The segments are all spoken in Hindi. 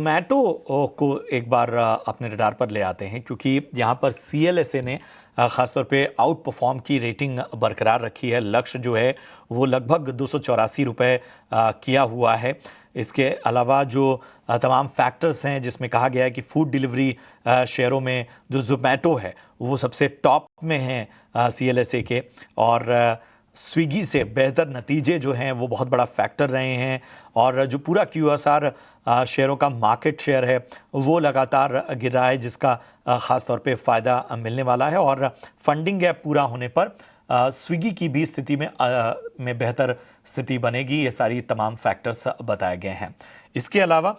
जोमैटो को एक बार अपने रडार पर ले आते हैं, क्योंकि यहाँ पर CLSA ने ख़ासतौर पे आउट परफॉर्म की रेटिंग बरकरार रखी है। लक्ष्य जो है वो लगभग 284 रुपये किया हुआ है। इसके अलावा जो तमाम फैक्टर्स हैं, जिसमें कहा गया है कि फूड डिलीवरी शेयरों में जो जोमैटो है वो सबसे टॉप में है CLSA के, और स्विगी से बेहतर नतीजे जो हैं वो बहुत बड़ा फैक्टर रहे हैं। और जो पूरा QSR शेयरों का मार्केट शेयर है वो लगातार गिर रहा है, जिसका ख़ास तौर पे फ़ायदा मिलने वाला है। और फंडिंग गैप पूरा होने पर स्विगी की भी स्थिति में बेहतर स्थिति बनेगी। ये सारी तमाम फैक्टर्स बताए गए हैं। इसके अलावा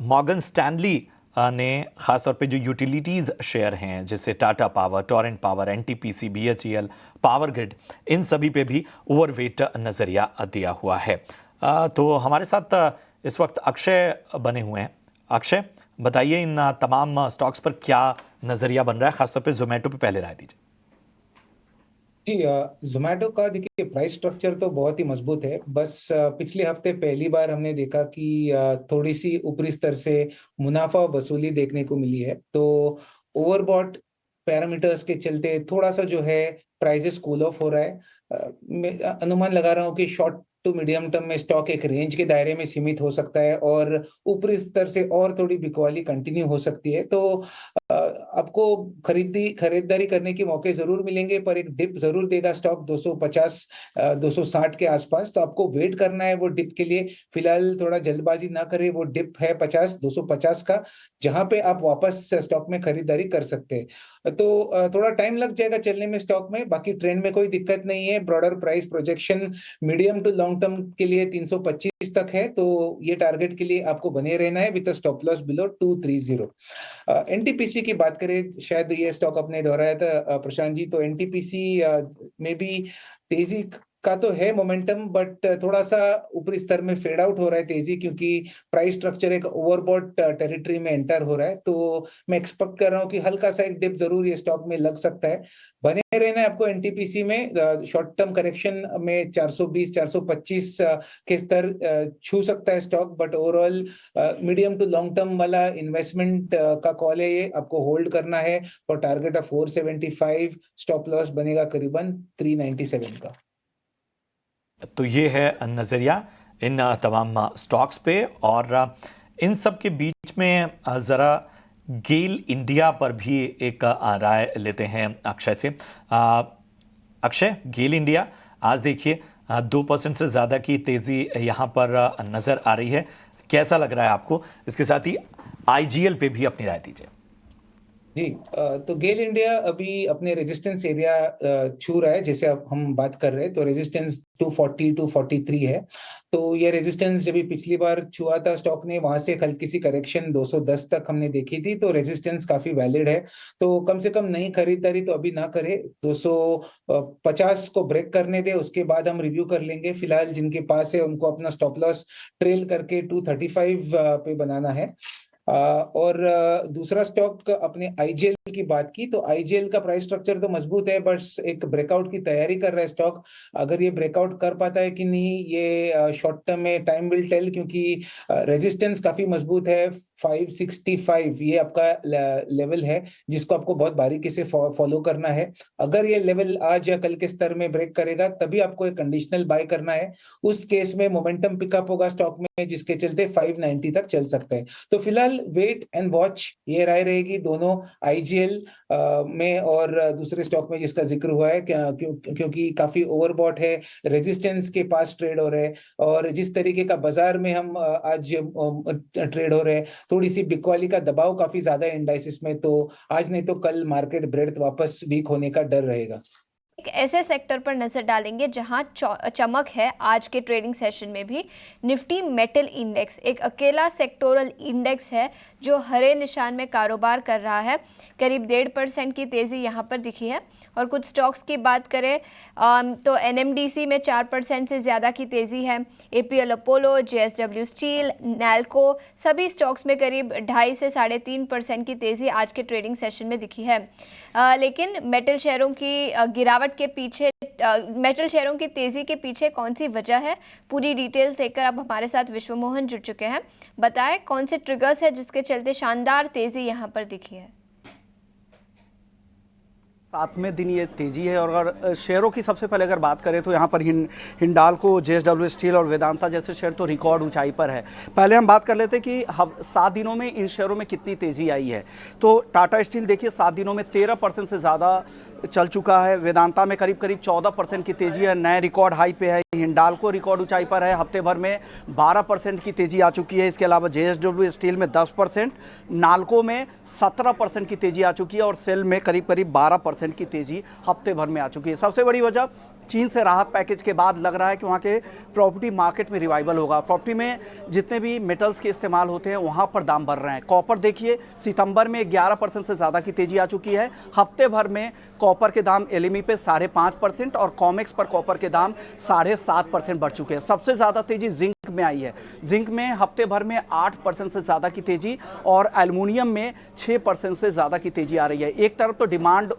मॉर्गन स्टैनली ने ख़ासतौर पे जो यूटिलिटीज़ शेयर हैं, जैसे Tata power, Torrent power, NTPC, BHEL, power grid, इन सभी पे भी ओवरवेट नज़रिया दिया हुआ है। तो हमारे साथ इस वक्त अक्षय बने हुए हैं। अक्षय, बताइए इन तमाम स्टॉक्स पर क्या नज़रिया बन रहा है, ख़ासतौर पे जोमेटो पे पहले राय दीजिए। जी, जोमेटो का देखिए प्राइस स्ट्रक्चर तो बहुत ही मजबूत है। बस पिछले हफ्ते पहली बार हमने देखा कि थोड़ी सी ऊपरी स्तर से मुनाफा वसूली देखने को मिली है। तो ओवरबॉट पैरामीटर्स के चलते थोड़ा सा जो है प्राइसेस कूल ऑफ हो रहा है। मैं अनुमान लगा रहा हूँ कि शॉर्ट टू मीडियम टर्म में स्टॉक एक रेंज के दायरे में सीमित हो सकता है और ऊपरी स्तर से और थोड़ी बिकवाली कंटिन्यू हो सकती है। तो आपको खरीदारी करने के मौके जरूर मिलेंगे, पर एक डिप जरूर देगा स्टॉक 250 260 के आसपास। तो आपको वेट करना है वो डिप के लिए। फिलहाल थोड़ा जल्दबाजी ना करें। वो डिप है 250 का, जहां पे आप वापस स्टॉक में खरीदारी कर सकते हैं। तो थोड़ा टाइम लग जाएगा चलने में स्टॉक में। बाकी ट्रेंड में कोई दिक्कत नहीं है। Broader price projection medium to long term के लिए 325 तक है, तो ये टारगेट के लिए आपको बने रहना है with stop loss below 230। NTPC की बात करें, शायद ये स्टॉक अपने दोहराया था प्रशांत जी। तो NTPC में भी तेजी का तो है मोमेंटम, बट थोड़ा सा ऊपरी स्तर में फेड आउट हो रहा है तेजी, क्योंकि प्राइस स्ट्रक्चर एक ओवरबॉट टेरिटरी में एंटर हो रहा है। तो मैं एक्सपेक्ट कर रहा हूँ कि हल्का सा एक डिप जरूर ये स्टॉक में लग सकता है। बने रहना है आपको NTPC में। शॉर्ट टर्म करेक्शन में 420 425 के स्तर छू सकता है stock, but overall medium to long term वाला इन्वेस्टमेंट का कॉल है, ये आपको होल्ड करना है। और टारगेट ऑफ 475, स्टॉप लॉस बनेगा करीबन 397 का। तो ये है नज़रिया इन तमाम स्टॉक्स पे। और इन सब के बीच में ज़रा गेल इंडिया पर भी एक राय लेते हैं अक्षय से। अक्षय, गेल इंडिया आज देखिए 2% से ज़्यादा की तेज़ी यहाँ पर नज़र आ रही है। कैसा लग रहा है आपको? इसके साथ ही IGL पे भी अपनी राय दीजिए। जी, तो गेल इंडिया अभी अपने रेजिस्टेंस एरिया छू रहा है। जैसे अब हम बात कर रहे हैं तो रेजिस्टेंस 240 243 है। तो ये रेजिस्टेंस जब भी पिछली बार छुआ था स्टॉक ने, वहां से हल्की सी करेक्शन 210 तक हमने देखी थी। तो रेजिस्टेंस काफी वैलिड है। तो कम से कम नई खरीदारी तो अभी ना करे, 250 को ब्रेक करने दे, उसके बाद हम रिव्यू कर लेंगे। फिलहाल जिनके पास है उनको अपना स्टॉप लॉस ट्रेल करके 235 पे बनाना है। और दूसरा स्टॉक अपने IGL की बात की, तो IGL का प्राइस स्ट्रक्चर तो मजबूत है, बस एक ब्रेकआउट की तैयारी कर रहा है स्टॉक। अगर ये ब्रेकआउट कर पाता है कि नहीं, ये शॉर्ट टर्म में टाइम विल टेल, क्योंकि रेजिस्टेंस काफी मजबूत है। 565 ये आपका लेवल है, जिसको आपको बहुत बारीकी से फॉलो करना है। अगर ये लेवल आज या कल के स्तर में ब्रेक करेगा, तभी आपको एक कंडीशनल बाय करना है। उस केस में मोमेंटम पिकअप होगा स्टॉक में, जिसके चलते 590 तक चल सकता है। तो फिलहाल वेट एंड वॉच ये राय रहेगी दोनों IGL में और दूसरे स्टॉक में जिसका जिक्र हुआ है, क्योंकि काफी ओवरबॉट है, रेजिस्टेंस के पास ट्रेड हो रहे हैं। और जिस तरीके का बाजार में हम आज ट्रेड हो रहे हैं, थोड़ी सी बिकवाली का दबाव काफी ज्यादा है इंडाइसिस में। तो आज नहीं तो कल मार्केट ब्रेड्थ वापस वीक होने का डर रहेगा। एक ऐसे सेक्टर पर नजर डालेंगे जहां चमक है आज के ट्रेडिंग सेशन में भी। निफ्टी मेटल इंडेक्स एक अकेला सेक्टोरल इंडेक्स है जो हरे निशान में कारोबार कर रहा है। करीब 1.5% की तेज़ी यहां पर दिखी है। और कुछ स्टॉक्स की बात करें तो NMDC में 4% से ज़्यादा की तेज़ी है। APL Apollo, JSW steel, NALCO, सभी स्टॉक्स में करीब 2.5 से 3.5% की तेज़ी आज के ट्रेडिंग सेशन में दिखी है। लेकिन मेटल शेयरों की गिरावट गिरावट के पीछे मेटल शेयरों की तेजी के पीछे कौन सी वजह है, पूरी डिटेल्स लेकर अब हमारे साथ विश्व मोहन जुड़ चुके हैं। बताएं कौन से ट्रिगर्स है जिसके चलते शानदार तेजी यहां पर दिखी है। 7वें दिन ये तेजी है। और अगर शेयरों की सबसे पहले अगर बात करें तो यहाँ पर हिंडाल्को, जेएसडब्ल्यू स्टील और वेदांता जैसे शेयर तो रिकॉर्ड ऊंचाई पर है। पहले हम बात कर लेते हैं कि 7 दिनों में इन शेयरों में कितनी तेजी आई है। तो टाटा स्टील देखिए 7 दिनों में 13% से ज़्यादा चल चुका है। वेदांता में करीब 14% की तेजी है, नए रिकॉर्ड हाई पे है। हिंडाल्को रिकॉर्ड ऊंचाई पर है, हफ्ते भर में 12% की तेजी आ चुकी है। इसके अलावा जेएसडब्ल्यू स्टील में 10%, नाल्को में 17% की तेजी आ चुकी है और सेल में करीब 12% की तेजी हफ्ते भर में आ चुकी है। सबसे बड़ी वजह चीन से राहत पैकेज के बाद लग रहा है कि वहाँ के प्रॉपर्टी मार्केट में रिवाइवल होगा। प्रॉपर्टी में जितने भी मेटल्स के इस्तेमाल होते हैं वहाँ पर दाम बढ़ रहे हैं। कॉपर देखिए सितंबर में 11% से ज़्यादा की तेजी आ चुकी है। हफ्ते भर में कॉपर के दाम एलएमई पे 5.5% और कॉमेक्स पर कॉपर के दाम 7.5% बढ़ चुके हैं। सबसे ज़्यादा तेजी जिंक में आई है। जिंक में हफ्ते भर में 8% से ज़्यादा की तेजी और एल्युमिनियम में 6% से ज़्यादा की तेजी आ रही है। एक तरफ तो डिमांड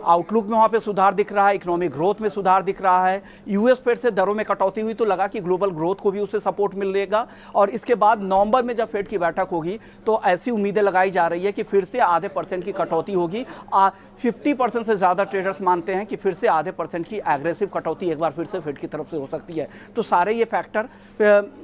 आउटलुक में वहाँ पे सुधार दिख रहा है, इकोनॉमिक ग्रोथ में सुधार दिख रहा है। यूएस फेड से दरों में कटौती हुई तो लगा कि ग्लोबल ग्रोथ को भी उससे सपोर्ट मिलेगा। और इसके बाद नवंबर में जब फेड की बैठक होगी तो ऐसी उम्मीदें लगाई जा रही है कि फिर से आधे % की कटौती होगी। 50% से ज़्यादा ट्रेडर्स मानते हैं कि फिर से आधे % की एग्रेसिव कटौती एक बार फिर से फेड की तरफ से हो सकती है। तो सारे ये फैक्टर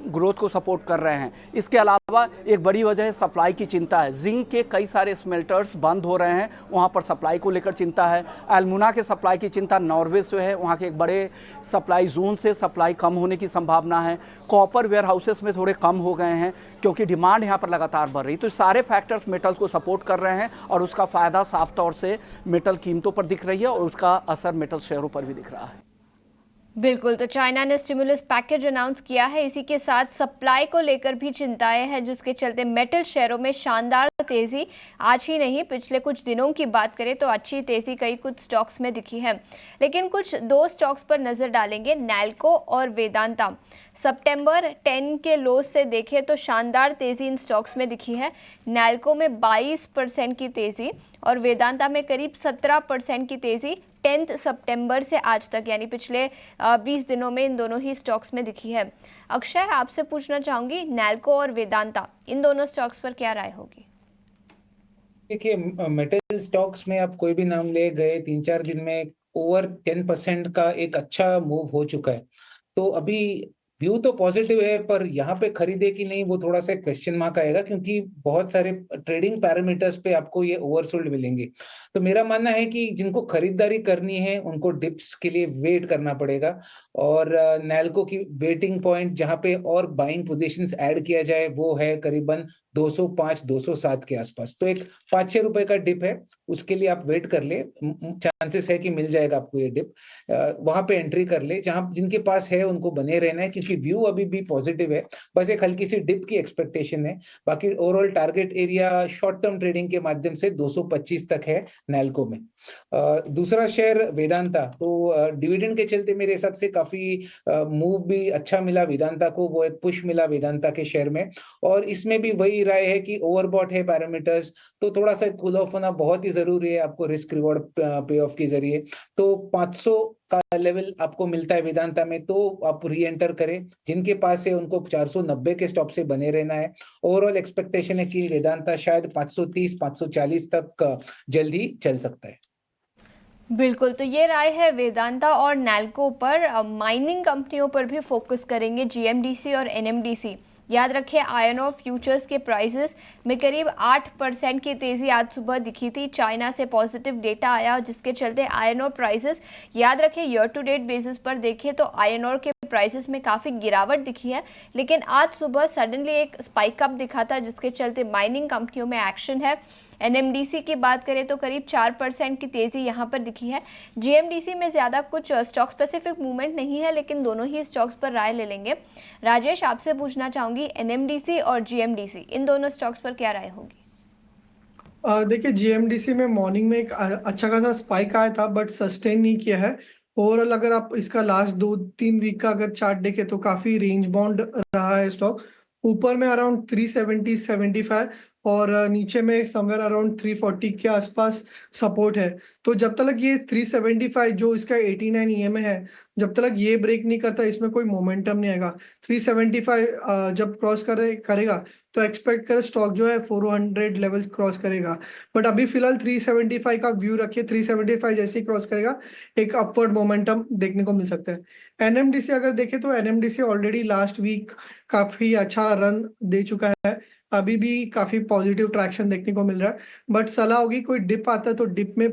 ग्रोथ को सपोर्ट कर रहे हैं। इसके अलावा एक बड़ी वजह है सप्लाई की चिंता है। जिंक के कई सारे स्मेल्टर्स बंद हो रहे हैं, वहाँ पर सप्लाई को लेकर चिंता है। एल्मुना के सप्लाई की चिंता नॉर्वे से है, वहाँ के एक बड़े सप्लाई जोन से सप्लाई कम होने की संभावना है। कॉपर वेयर हाउसेस में थोड़े कम हो गए हैं क्योंकि डिमांड यहाँ पर लगातार बढ़ रही है। तो सारे फैक्टर्स मेटल्स को सपोर्ट कर रहे हैं और उसका फ़ायदा साफ तौर से मेटल कीमतों पर दिख रही है और उसका असर मेटल शेयरों पर भी दिख रहा है। बिल्कुल, तो चाइना ने स्टिमुलस पैकेज अनाउंस किया है, इसी के साथ सप्लाई को लेकर भी चिंताएं हैं जिसके चलते मेटल शेयरों में शानदार तेजी आज ही नहीं पिछले कुछ दिनों की बात करें तो अच्छी तेजी कई कुछ स्टॉक्स में दिखी है। लेकिन कुछ 2 स्टॉक्स पर नजर डालेंगे, नैल्को और वेदांता। सितंबर 10 के लोज से देखें तो शानदार तेजी इन स्टॉक्स में दिखी है। नैल्को में 22% की तेजी और वेदांता में करीब 17% की तेजी 10 सितंबर से आज तक यानी पिछले 20 दिनों में इन दोनों ही स्टॉक्स में दिखी है। अक्षय, आपसे पूछना चाहूंगी नैल्को और वेदांता इन दोनों स्टॉक्स पर क्या राय होगी? देखिए, मेटल स्टॉक्स में आप कोई भी नाम ले गए 3-4 दिन में ओवर 10% का एक अच्छा मूव हो चुका है। तो अभी व्यू तो पॉजिटिव है, पर यहाँ पे खरीदे कि नहीं वो थोड़ा सा क्वेश्चन मार्क आएगा, क्योंकि बहुत सारे ट्रेडिंग पैरामीटर्स पे आपको ये ओवरसोल्ड मिलेंगे। तो मेरा मानना है कि जिनको खरीदारी करनी है उनको डिप्स के लिए वेट करना पड़ेगा। और नैल्को की वेटिंग पॉइंट जहाँ पे और बाइंग पोजीशंस ऐड किया जाए वो है करीबन 205-207 के आसपास। तो एक 5-6 रुपए का डिप है, उसके लिए आप वेट कर ले, चांसेस है कि मिल जाएगा आपको ये डिप। वहां पे एंट्री कर ले, जहां जिनके पास है उनको बने रहना है, क्योंकि व्यू अभी भी पॉजिटिव है। बस एक हल्की सी डिप की एक्सपेक्टेशन है। बाकी overall target area short term trading के माध्यम से 225 तक है नैल्को में। दूसरा शेयर वेदांता, तो डिविडेंड के चलते मेरे हिसाब से काफी मूव भी अच्छा मिला वेदांता को, वो एक पुश मिला वेदांता के शेयर में। और इसमें भी वही राय है कि ओवरबॉट है पैरामीटर्स, तो थोड़ा सा कूल ऑफ होना बहुत ही जरूरी है आपको रिस्क रिवॉर्ड पे ऑफ के जरिए। तो 500 का लेवल आपको मिलता है वेदांता में, तो आप री एंटर करें। जिनके पास है उनको 490 के स्टॉप से बने रहना है। ओवरऑल एक्सपेक्टेशन है कि वेदांता शायद 530-540 तक जल्दी चल सकता है। बिल्कुल, तो ये राय है वेदांता और नैल्को पर। माइनिंग कंपनियों पर भी फोकस करेंगे, जीएमडीसी और एनएमडीसी। याद रखिए आयरन और फ्यूचर्स के प्राइसेस में करीब 8% की तेज़ी आज सुबह दिखी थी। चाइना से पॉजिटिव डेटा आया जिसके चलते आयरन और प्राइसेस, याद रखिए ईयर टू डेट बेसिस पर देखें तो आयरन और के प्राइसेस में काफ़ी गिरावट दिखी है, लेकिन आज सुबह सडनली एक स्पाइक अप दिखा था जिसके चलते माइनिंग कंपनियों में एक्शन है। एनएमडीसी की बात करें तो करीब 4% की तेज़ी यहाँ पर दिखी है। जीएमडीसी में ज़्यादा कुछ स्टॉक स्पेसिफिक मूवमेंट नहीं है, लेकिन दोनों ही स्टॉक्स पर राय ले लेंगे। राजेश, आपसे पूछना चाहूँगी एनएमडीसी और जीएमडीसी इन दोनों स्टॉक्स पर क्या राय होगी? देखिए जीएमडीसी में मॉर्निंग में एक अच्छा खासा स्पाइक आया था बट सस्टेन नहीं किया है। ओवरऑल अगर आप इसका लास्ट 2-3 वीक का अगर चार्ट देखें तो काफी रेंज बाउंड रहा है स्टॉक। ऊपर में अराउंड 370-75 और नीचे में समवेयर अराउंड 340 के आसपास सपोर्ट है। तो जब तक ये 375 जो इसका 89 ईएमए है, जब तक ये ब्रेक नहीं करता इसमें कोई मोमेंटम नहीं आएगा। 375 जब क्रॉस करेगा तो एक्सपेक्ट करें स्टॉक जो है 400 लेवल क्रॉस करेगा। बट अभी फिलहाल 375 का व्यू रखिए, 375 जैसे ही क्रॉस करेगा एक अपवर्ड मोमेंटम देखने को मिल सकता है। एनएमडीसी अगर देखें तो एनएमडीसी ऑलरेडी लास्ट वीक काफी अच्छा रन दे चुका है, अभी भी काफी पॉजिटिव ट्रैक्शन देखने को मिल रहा है। बट सलाह होगी कोई डिप आता है तो डिप में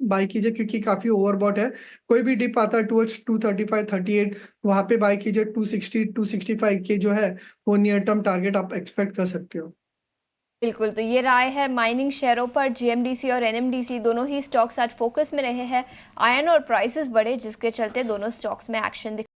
बाय कीजिए, क्योंकि काफी ओवरबॉट है। कोई भी डिप आता है टुवर्ड्स 235 38 वहां पे बाय कीजिए। 260 265 के जो है वो नियर टर्म टारगेट आप एक्सपेक्ट कर सकते हो। बिल्कुल, तो ये राय है माइनिंग शेयरों पर। जीएमडीसी और एनएमडीसी दोनों ही स्टॉक्स आज फोकस में रहे हैं। आयरन और प्राइसेस बढ़े जिसके चलते दोनों स्टॉक्स में एक्शन